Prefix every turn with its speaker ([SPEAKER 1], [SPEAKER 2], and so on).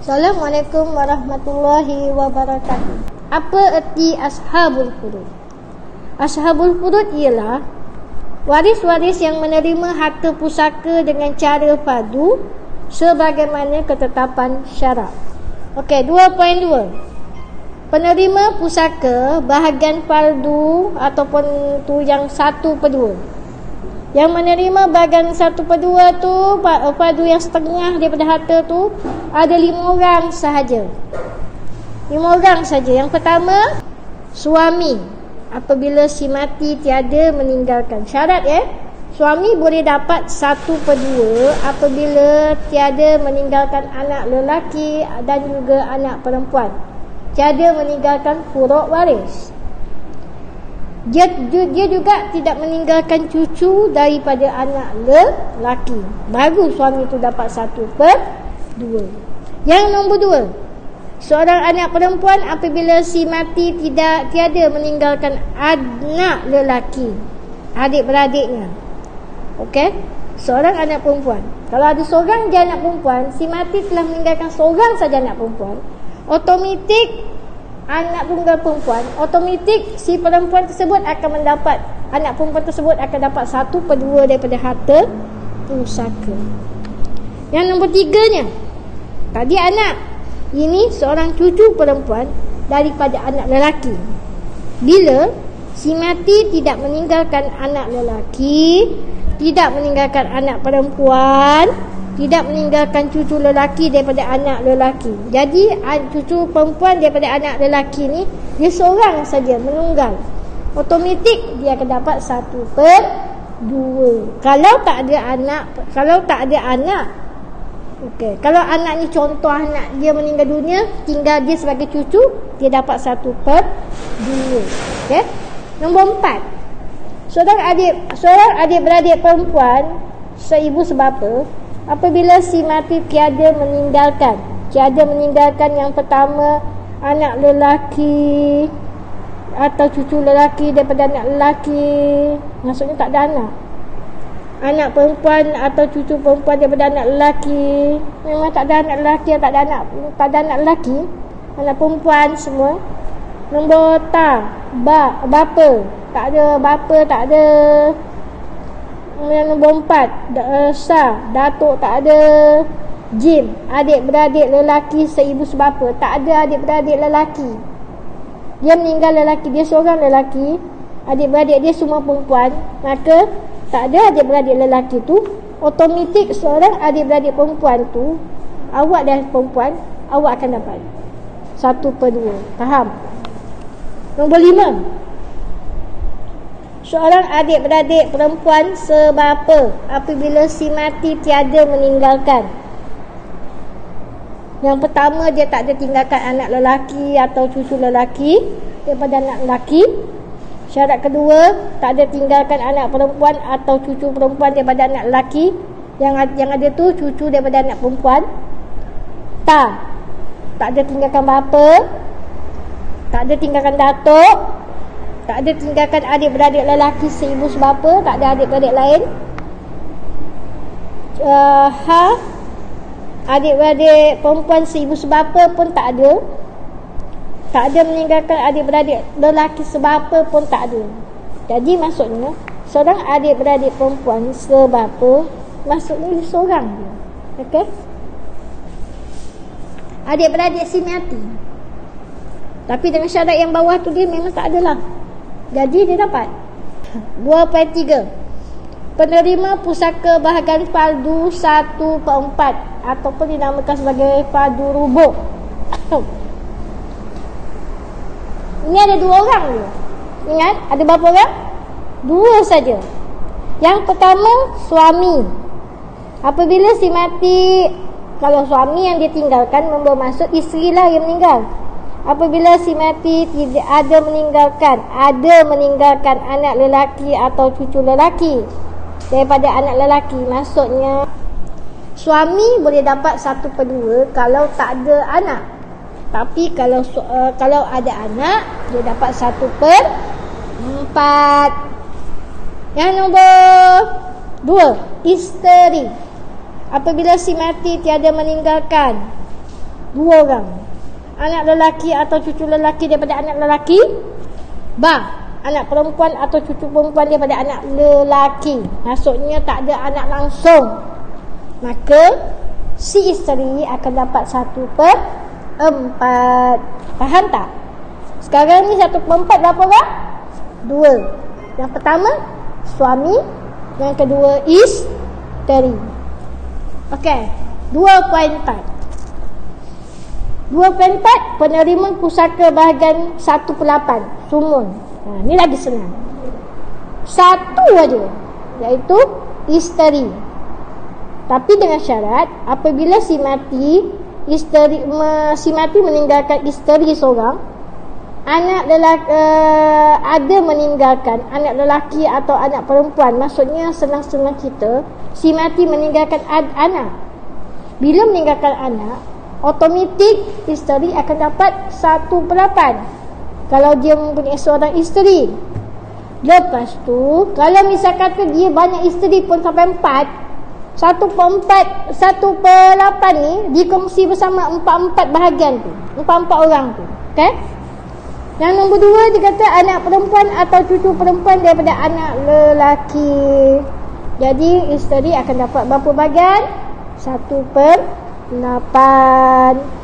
[SPEAKER 1] Assalamualaikum warahmatullahi wabarakatuh. Apa erti ashabul furud? Ashabul furud ialah waris-waris yang menerima harta pusaka dengan cara fardu sebagaimana ketetapan syarak. Okey, 2.2. Penerima pusaka bahagian fardu ataupun tu yang 1/2. Yang menerima bahagian 1/2 tu, fardu yang setengah daripada harta tu, ada 5 orang sahaja. 5 orang saja. Yang pertama, suami. Apabila si mati tiada meninggalkan. Syarat suami boleh dapat 1/2 apabila tiada meninggalkan anak lelaki dan juga anak perempuan. Tiada meninggalkan furuk waris. Dia juga tidak meninggalkan cucu daripada anak lelaki. Baru suami itu dapat 1/2. Yang nombor 2, seorang anak perempuan apabila si mati tiada meninggalkan anak lelaki, adik-beradiknya. Okey, seorang anak perempuan. Kalau ada seorang je anak perempuan, si mati telah meninggalkan seorang saja anak perempuan, otomatik anak tunggal perempuan, otomatik si perempuan tersebut akan mendapat, anak perempuan tersebut akan dapat 1/2 daripada harta pusaka. Yang nombor 3-nya, tadi anak, ini seorang cucu perempuan daripada anak lelaki. Bila si mati tidak meninggalkan anak lelaki, tidak meninggalkan anak perempuan, tidak meninggalkan cucu lelaki daripada anak lelaki. Jadi cucu perempuan daripada anak lelaki ni, dia seorang saja menunggal, otomatik dia akan dapat 1/2. Kalau tak ada anak, okey, kalau anak ni contoh anak dia meninggal dunia, tinggal dia sebagai cucu, dia dapat 1/2. Okey. Nombor 4, seorang adik-beradik perempuan seibu sebapa, apabila si mati tiada meninggalkan yang pertama anak lelaki atau cucu lelaki daripada anak lelaki, maksudnya tak ada anak perempuan atau cucu perempuan daripada anak lelaki, memang tak ada anak lelaki, tak ada anak lelaki, anak perempuan semua. Nombor bapa, tak ada bapa, tak ada. Yang nombor 4, datuk, tak ada. Jim, adik-beradik lelaki seibu sebapa, tak ada adik-beradik lelaki. Dia meninggal lelaki, dia seorang lelaki, adik-beradik dia semua perempuan, maka tak ada adik-beradik lelaki tu, otomatik seorang adik-beradik perempuan tu, awak dah perempuan, awak akan dapat 1/2. Faham? Nombor 5, seorang adik-beradik perempuan sebapa apabila si mati tiada meninggalkan. Yang pertama, dia tak ada tinggalkan anak lelaki atau cucu lelaki daripada anak lelaki. Syarat kedua, tak ada tinggalkan anak perempuan atau cucu perempuan daripada anak lelaki. Yang ada tu cucu daripada anak perempuan. Tak ada tinggalkan bapa, tak ada tinggalkan datuk, tak ada tinggalkan adik-beradik lelaki seibu sebapa, tak ada adik-beradik lain. Adik-beradik perempuan seibu sebapa pun tak ada. Tak ada meninggalkan adik-beradik lelaki sebapa pun tak ada. Jadi maksudnya, seorang adik-beradik perempuan sebapa, maksudnya dia seorang je. Okey? Adik-beradik si mati, tapi dengan syarat yang bawah tu dia memang tak adalah, jadi dia dapat 2/3. Penerima pusaka bahagian fardu 1/4 ataupun dinamakan sebagai fardu rubuh. Ini ada 2 orang je. Ingat, ada berapa orang? 2 saja. Yang pertama, suami. Apabila si mati, kalau suami yang dia tinggalkan, bermaksud isterilah yang meninggal. Apabila si mati tidak ada meninggalkan anak lelaki atau cucu lelaki daripada anak lelaki, maksudnya suami boleh dapat 1/2 kalau tak ada anak. Tapi kalau ada anak, dia dapat 1/4. Yang nombor 2, isteri. Apabila si mati tiada meninggalkan 2 orang. Anak lelaki atau cucu lelaki daripada anak lelaki. Anak perempuan atau cucu perempuan daripada anak lelaki. Maksudnya tak ada anak langsung. Maka si isteri akan dapat 1/4. Faham tak? Sekarang ni 1/4 berapa orang? 2. Yang pertama suami, yang kedua isteri. Okey, 2/4. 2/4 penerima pusaka bahagian 1/8 sumun. Ni lagi senang. Satu aja, iaitu isteri. Tapi dengan syarat apabila si mati meninggalkan isteri seorang, anak lelaki ada meninggalkan anak lelaki atau anak perempuan. Maksudnya senang-senang kita, si mati meninggalkan anak. Bila meninggalkan anak, automatik isteri akan dapat 1/8 kalau dia mempunyai seorang isteri. Lepas tu, kalau misal kata dia banyak isteri pun sampai 4, 1/8 ni dikongsi bersama 4 bahagian tu, 4 orang tu. Okay? Yang nombor 2 dia kata anak perempuan atau cucu perempuan daripada anak lelaki. Jadi isteri akan dapat berapa bahagian? 1/8.